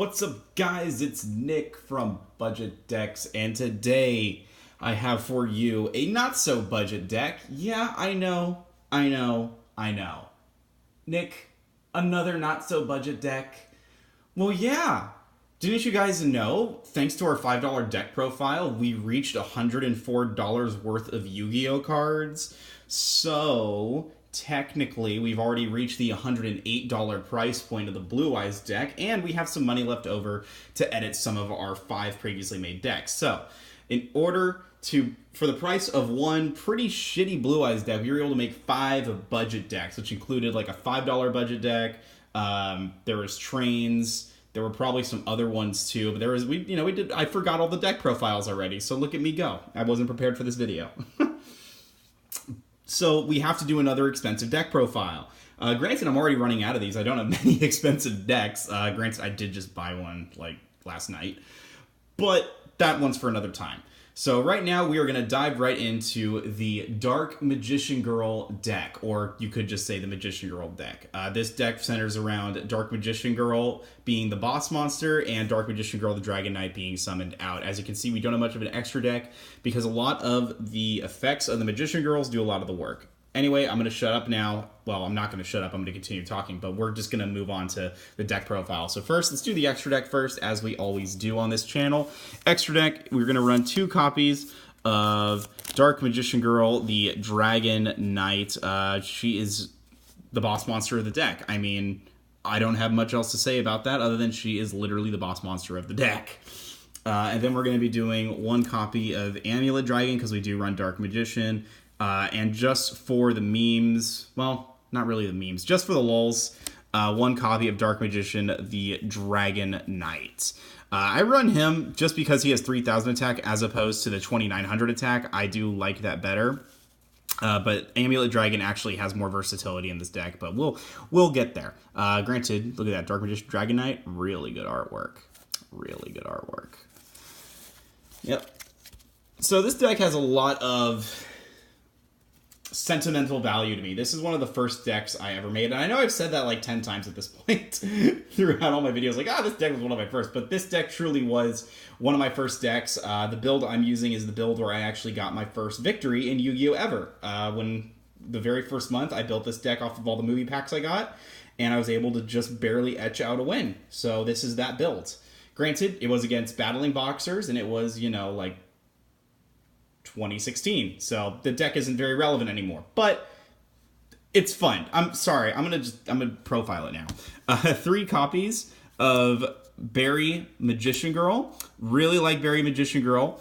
What's up, guys? It's Nick from Budget Decks, and today I have for you a not-so-budget deck. Yeah, I know. Nick, another not-so-budget deck? Well, yeah. Didn't you guys know, thanks to our $5 deck profile, we reached $104 worth of Yu-Gi-Oh cards? So, technically, we've already reached the $108 price point of the Blue Eyes deck, and we have some money left over to edit some of our 5 previously made decks. So, in order to, for the price of one pretty shitty Blue Eyes deck, we were able to make 5 budget decks, which included like a $5 budget deck. There was trains. There were probably some other ones too, but there was, I forgot all the deck profiles already, so look at me go. I wasn't prepared for this video. So we have to do another expensive deck profile. Granted, I'm already running out of these. I don't have many expensive decks. Granted, I did just buy one like last night, but that one's for another time. So right now we are going to dive right into the Dark Magician Girl deck, or you could just say the Magician Girl deck. This deck centers around Dark Magician Girl being the boss monster and Dark Magician Girl the Dragon Knight being summoned out. As you can see, we don't have much of an extra deck because a lot of the effects of the Magician Girls do a lot of the work. Anyway, I'm going to shut up now. Well, I'm not going to shut up. I'm going to continue talking, but we're just going to move on to the deck profile. So first, let's do the extra deck first, as we always do on this channel. Extra deck, we're going to run 2 copies of Dark Magician Girl, the Dragon Knight. She is the boss monster of the deck. I mean, I don't have much else to say about that other than she is literally the boss monster of the deck. And then we're going to be doing 1 copy of Amulet Dragon, because we do run Dark Magician. And just for the memes, well, not really the memes, just for the lulz, 1 copy of Dark Magician, the Dragon Knight. I run him just because he has 3,000 attack as opposed to the 2,900 attack. I do like that better. But Amulet Dragon actually has more versatility in this deck, but we'll get there. Granted, look at that, Dark Magician Dragon Knight, really good artwork. Really good artwork. Yep. So this deck has a lot of sentimental value to me. This is one of the first decks I ever made, and I know I've said that like 10 times at this point throughout all my videos, like, this deck was one of my first, but this deck truly was one of my first decks. The build I'm using is the build where I actually got my first victory in Yu-Gi-Oh! Ever. When the very first month, I built this deck off of all the movie packs I got, and I was able to just barely etch out a win. So this is that build. Granted, it was against battling boxers, and it was, like 2016, so the deck isn't very relevant anymore, but it's fun. I'm sorry, I'm gonna profile it now. 3 copies of Berry Magician Girl. Really like Berry Magician Girl.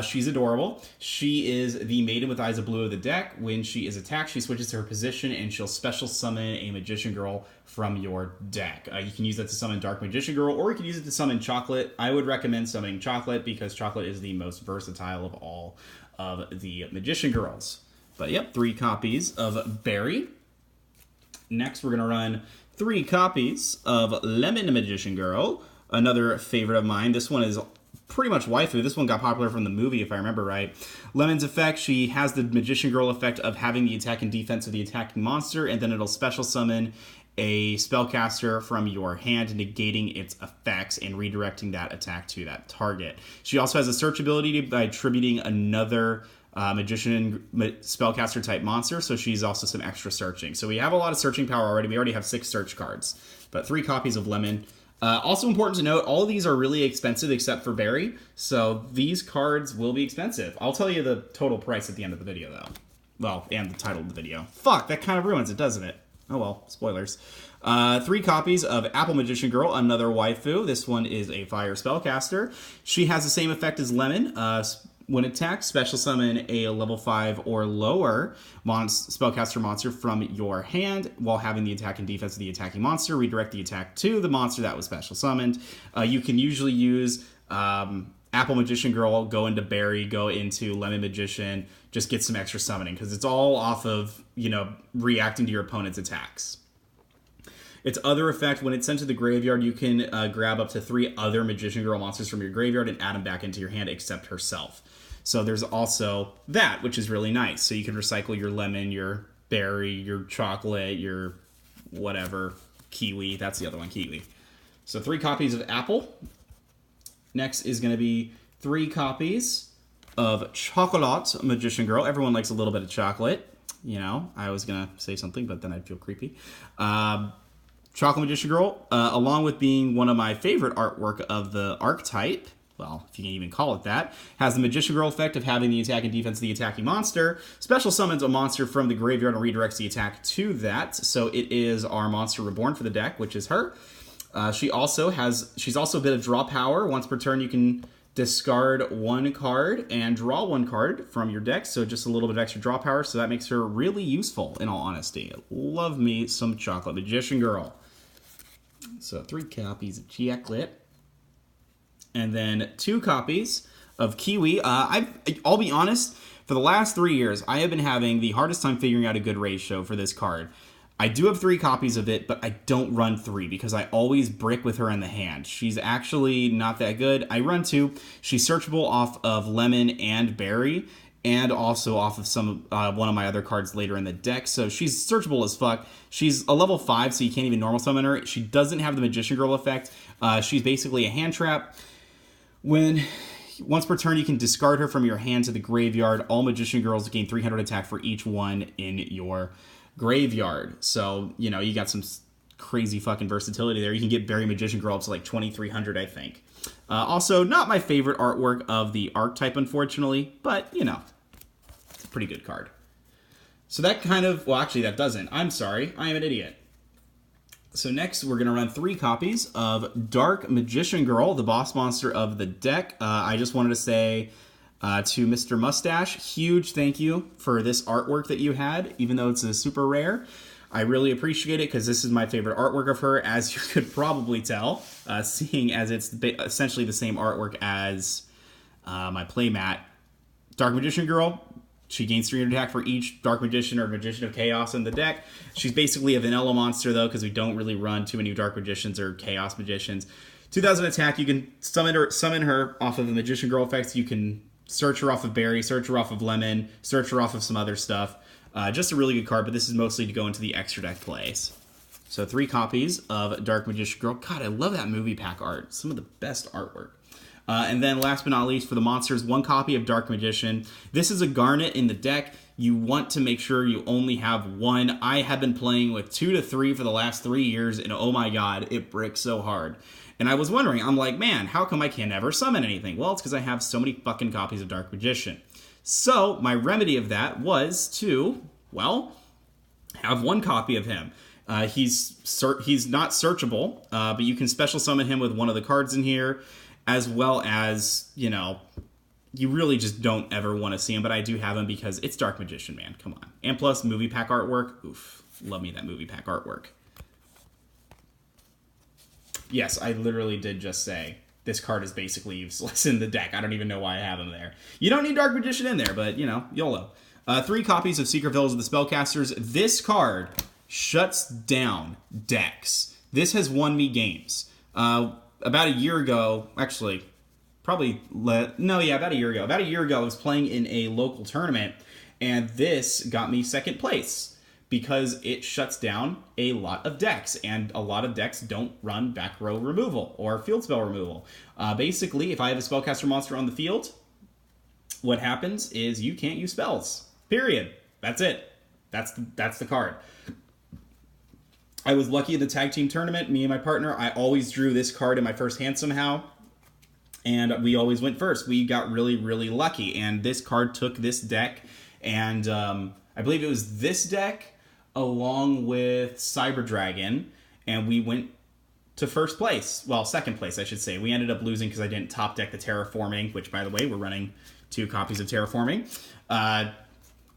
She's adorable. She is the Maiden with Eyes of Blue of the deck. When she is attacked, she switches to her position and she'll special summon a Magician Girl from your deck. You can use that to summon Dark Magician Girl, or you can use it to summon Chocolate. I would recommend summoning Chocolate because Chocolate is the most versatile of all of the Magician Girls. But yep, 3 copies of Berry. Next, we're going to run 3 copies of Lemon Magician Girl, another favorite of mine. This one is pretty much waifu. This one got popular from the movie, if I remember right. Lemon's effect, she has the Magician Girl effect of having the attack and defense of the attacking monster, and then it'll special summon a spellcaster from your hand, negating its effects and redirecting that attack to that target. She also has a search ability by attributing another magician spellcaster type monster, so she's also some extra searching. So we have a lot of searching power already. We already have 6 search cards, but 3 copies of Lemon. Also important to note, all of these are really expensive except for Berry, so these cards will be expensive. I'll tell you the total price at the end of the video, though. Well, and the title of the video. Fuck, that kind of ruins it, doesn't it? Oh well, spoilers. 3 copies of Apple Magician Girl, another waifu. This one is a fire spellcaster. She has the same effect as Lemon. When attacked, special summon a level 5 or lower spellcaster monster from your hand while having the attack and defense of the attacking monster. Redirect the attack to the monster that was special summoned. You can usually use Apple Magician Girl, go into Berry, go into Lemon Magician, just get some extra summoning, because it's all off of, reacting to your opponent's attacks. Its other effect, when it's sent to the graveyard, you can grab up to 3 other Magician Girl monsters from your graveyard and add them back into your hand except herself. So there's also that, which is really nice. So you can recycle your Lemon, your Berry, your Chocolate, your whatever, Kiwi. That's the other one, Kiwi. So 3 copies of Apple. Next is going to be 3 copies of Chocolat Magician Girl. Everyone likes a little bit of chocolate. You know, I was going to say something, but then I'd feel creepy. Chocolate Magician Girl, along with being one of my favorite artwork of the archetype, well, if you can even call it that, has the Magician Girl effect of having the attack and defense of the attacking monster. Special summons a monster from the graveyard and redirects the attack to that. So it is our monster reborn for the deck, which is her. She's also a bit of draw power. Once per turn, you can discard 1 card and draw 1 card from your deck. So just a little bit of extra draw power. So that makes her really useful, in all honesty. Love me some Chocolate Magician Girl. So 3 copies of Chocolate. And then 2 copies of Kiwi. I'll be honest, for the last 3 years, I have been having the hardest time figuring out a good ratio for this card. I do have 3 copies of it, but I don't run 3 because I always brick with her in the hand. She's actually not that good. I run 2. She's searchable off of Lemon and Berry, and also off of one of my other cards later in the deck. So she's searchable as fuck. She's a level 5, so you can't even normal summon her. She doesn't have the Magician Girl effect. She's basically a hand trap. Once per turn, you can discard her from your hand to the graveyard. All Magician Girls gain 300 attack for each one in your graveyard. So, you know, you got some crazy fucking versatility there. You can get Berry Magician Girl up to like 2,300, I think. Also, not my favorite artwork of the archetype, unfortunately, but, you know, it's a pretty good card. So that kind of, well, actually, that doesn't. I'm sorry. I am an idiot. So next, we're going to run 3 copies of Dark Magician Girl, the boss monster of the deck. I just wanted to say to Mr. Mustache, huge thank you for this artwork that you had, even though it's a super rare. I really appreciate it because this is my favorite artwork of her, as you could probably tell, seeing as it's essentially the same artwork as my playmat. Dark Magician Girl. She gains 300 attack for each Dark Magician or Magician of Chaos in the deck. She's basically a vanilla monster, though, because we don't really run too many Dark Magicians or Chaos Magicians. 2,000 attack, you can summon her off of the Magician Girl effects. You can search her off of Berry, search her off of Lemon, search her off of some other stuff. Just a really good card, but this is mostly to go into the extra deck plays. So 3 copies of Dark Magician Girl. God, I love that movie pack art. Some of the best artwork. And then last but not least, for the monsters, 1 copy of Dark Magician. This is a Garnet in the deck. You want to make sure you only have 1. I have been playing with 2 to 3 for the last 3 years, and oh my god, it bricks so hard. And I was wondering, I'm like, man, how come I can never summon anything? Well, it's because I have so many fucking copies of Dark Magician. So, my remedy of that was to, well, have 1 copy of him. He's not searchable, but you can special summon him with one of the cards in here, as well as, you know, you really just don't ever want to see him, but I do have him because it's Dark Magician, man. Come on. And plus, movie pack artwork. Oof. Love me that movie pack artwork. Yes, I literally did just say this card is basically useless in the deck. I don't even know why I have him there. You don't need Dark Magician in there, but, you know, YOLO. 3 copies of Secret Village of the Spellcasters. This card shuts down decks. This has won me games. About a year ago, actually, about a year ago. About a year ago, I was playing in a local tournament, and this got me 2nd place because it shuts down a lot of decks, and a lot of decks don't run back row removal or field spell removal. Basically, if I have a spellcaster monster on the field, what happens is you can't use spells. Period. That's it. That's the card. I was lucky in the tag team tournament. Me and my partner, I always drew this card in my first hand somehow. And we always went first. We got really, really lucky. And this card took this deck. And I believe it was this deck along with Cyber Dragon. And we went to first place. Well, 2nd place, I should say. We ended up losing because I didn't top deck the Terraforming. Which, by the way, we're running 2 copies of Terraforming.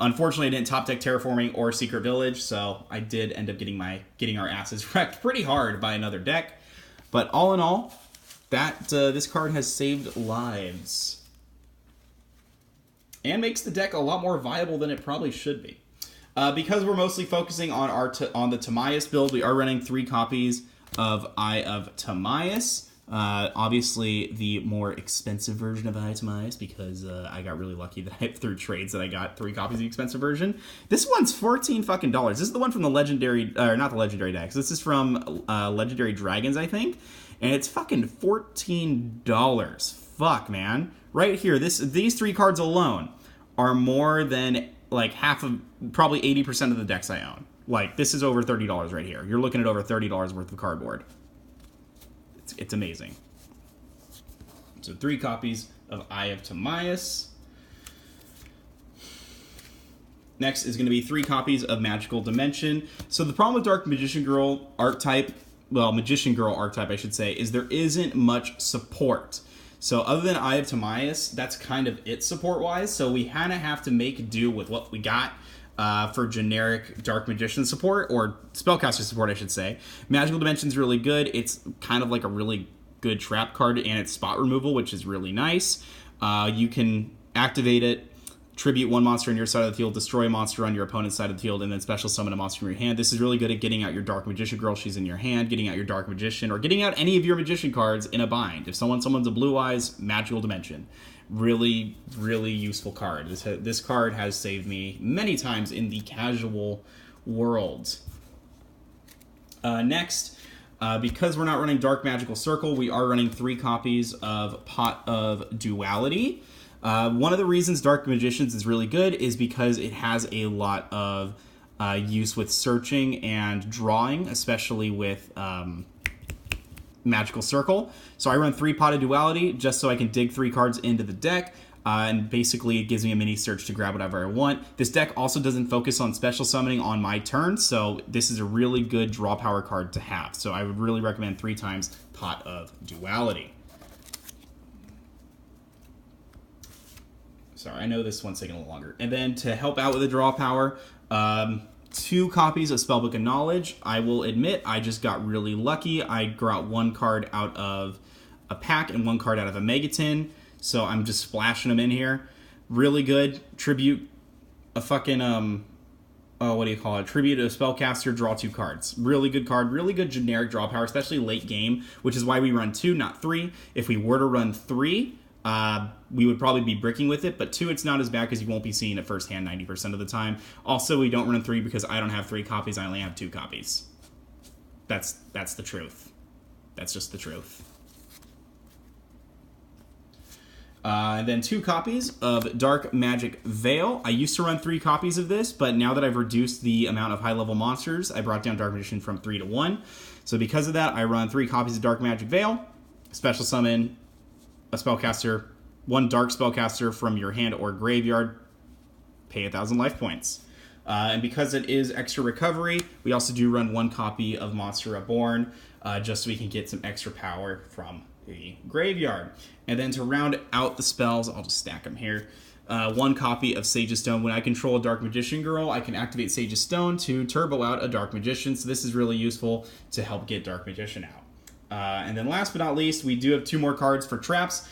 Unfortunately, I didn't top deck Terraforming or Secret Village, so I did end up getting our asses wrecked pretty hard by another deck. But all in all, this card has saved lives. And makes the deck a lot more viable than it probably should be. Because we're mostly focusing on the Timaeus build, we are running 3 copies of Eye of Timaeus. Obviously, the more expensive version of Eye of Timaeus, because I got really lucky that through trades that I got 3 copies of the expensive version. This one's $14 fucking dollars. This is the one from the legendary, or not the legendary decks. This is from Legendary Dragons, I think. and it's fucking $14. Fuck, man. Right here, these 3 cards alone are more than like half of, probably 80% of the decks I own. Like, this is over $30 right here. You're looking at over $30 worth of cardboard. It's amazing. So 3 copies of Eye of Timaeus. Next is going to be 3 copies of Magical Dimension. So the problem with Dark Magician Girl archetype, well, Magician Girl archetype, I should say, is there isn't much support. So other than Eye of Timaeus, that's kind of it support-wise. So we kind of have to make do with what we got for generic Dark Magician support, or Spellcaster support, I should say. Magical Dimension's really good. It's kind of like a really good trap card, and it's spot removal, which is really nice. You can activate it, tribute 1 monster on your side of the field, destroy a monster on your opponent's side of the field, and then special summon a monster from your hand. This is really good at getting out your Dark Magician Girl. She's in your hand, getting out your Dark Magician, or getting out any of your Magician cards in a bind. If someone's a Blue Eyes, Magical Dimension. Really, really useful card. This card has saved me many times in the casual world. Next, because we're not running Dark Magical Circle, we are running 3 copies of Pot of Duality. One of the reasons Dark Magicians is really good is because it has a lot of use with searching and drawing, especially with Magical Circle. So I run 3 Pot of Duality just so I can dig 3 cards into the deck, and basically it gives me a mini search to grab whatever I want. This deck also doesn't focus on special summoning on my turn, so this is a really good draw power card to have. So I would really recommend 3 times Pot of Duality. Sorry, I know this one's taking a little longer. And then to help out with the draw power, 2 copies of Spellbook of Knowledge. I will admit, I just got really lucky. I got 1 card out of a pack and 1 card out of a Megatin. So I'm just splashing them in here. Really good. Tribute a fucking, what do you call it? Tribute a Spellcaster, draw 2 cards. Really good card. Really good generic draw power, especially late game, which is why we run 2, not 3. If we were to run 3, we would probably be bricking with it, but 2, it's not as bad because you won't be seeing it firsthand 90% of the time. Also, we don't run 3 because I don't have 3 copies, I only have 2 copies. That's the truth. That's just the truth. And then 2 copies of Dark Magic Veil. I used to run 3 copies of this, but now that I've reduced the amount of high-level monsters, I brought down Dark Magician from 3 to 1. So because of that, I run 3 copies of Dark Magic Veil, special summon a spellcaster, 1 dark spellcaster from your hand or graveyard, pay 1,000 life points. And because it is extra recovery, we also do run 1 copy of Monster Reborn, just so we can get some extra power from the graveyard. And then to round out the spells, I'll just stack them here. 1 copy of Sage's Stone. When I control a Dark Magician Girl, I can activate Sage's Stone to turbo out a Dark Magician, so this is really useful to help get Dark Magician out. And then last but not least, we do have 2 more cards for traps.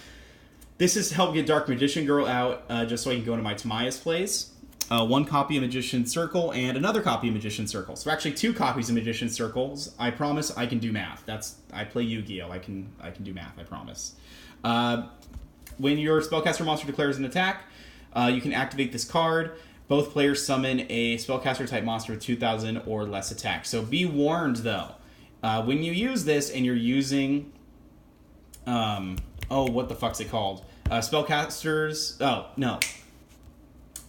This is to help get Dark Magician Girl out, just so I can go into my Timaeus plays. 1 copy of Magician Circle and another copy of Magician Circle. So actually 2 copies of Magician Circles. I promise I can do math. I play Yu-Gi-Oh! I can do math, I promise. When your spellcaster monster declares an attack, you can activate this card. Both players summon a spellcaster type monster with 2,000 or less attack. So be warned though. When you use this and you're using, what the fuck's it called? Spellcasters,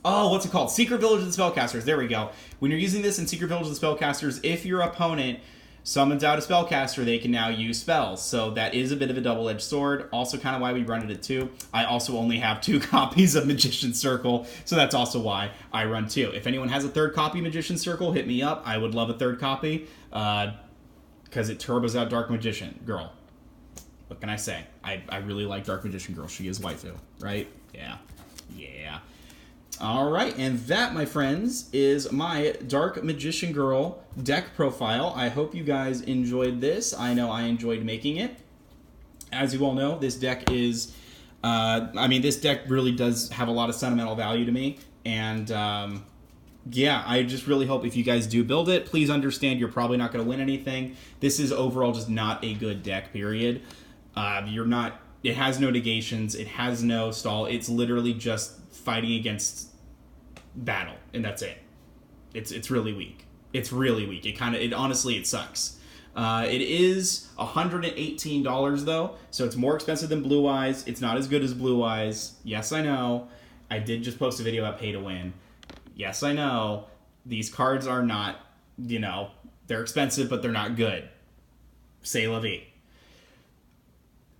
what's it called? Secret Village of the Spellcasters, there we go. When you're using this in Secret Village of the Spellcasters, if your opponent summons out a spellcaster, they can now use spells. So that is a bit of a double-edged sword. Also kind of why we run it at 2. I also only have 2 copies of Magician Circle, so that's also why I run 2. If anyone has a 3rd copy of Magician Circle, hit me up. I would love a 3rd copy. Because it turbos out Dark Magician Girl. What can I say? I really like Dark Magician Girl. She is waifu, right? Yeah. Alright, and that, my friends, is my Dark Magician Girl deck profile. I hope you guys enjoyed this. I know I enjoyed making it. As you all know, this deck is... this deck really does have a lot of sentimental value to me. And... yeah, I just really hope if you guys do build it, please understand you're probably not going to win anything. This is overall just not a good deck, period. It has no negations, it has no stall, it's literally just fighting against battle, and that's it. It's really weak. It's really weak. Honestly, it sucks. It is $118 though, so it's more expensive than Blue Eyes. It's not as good as Blue Eyes. Yes, I know. I did just post a video about pay to win. Yes, I know. These cards are not, they're expensive, but they're not good. C'est la vie.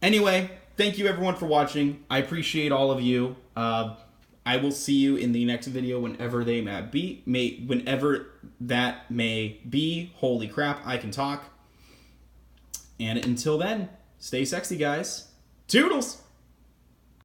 Anyway, thank you everyone for watching. I appreciate all of you. I will see you in the next video whenever they may be. Whenever that may be. Holy crap, I can talk. And until then, stay sexy, guys. Toodles!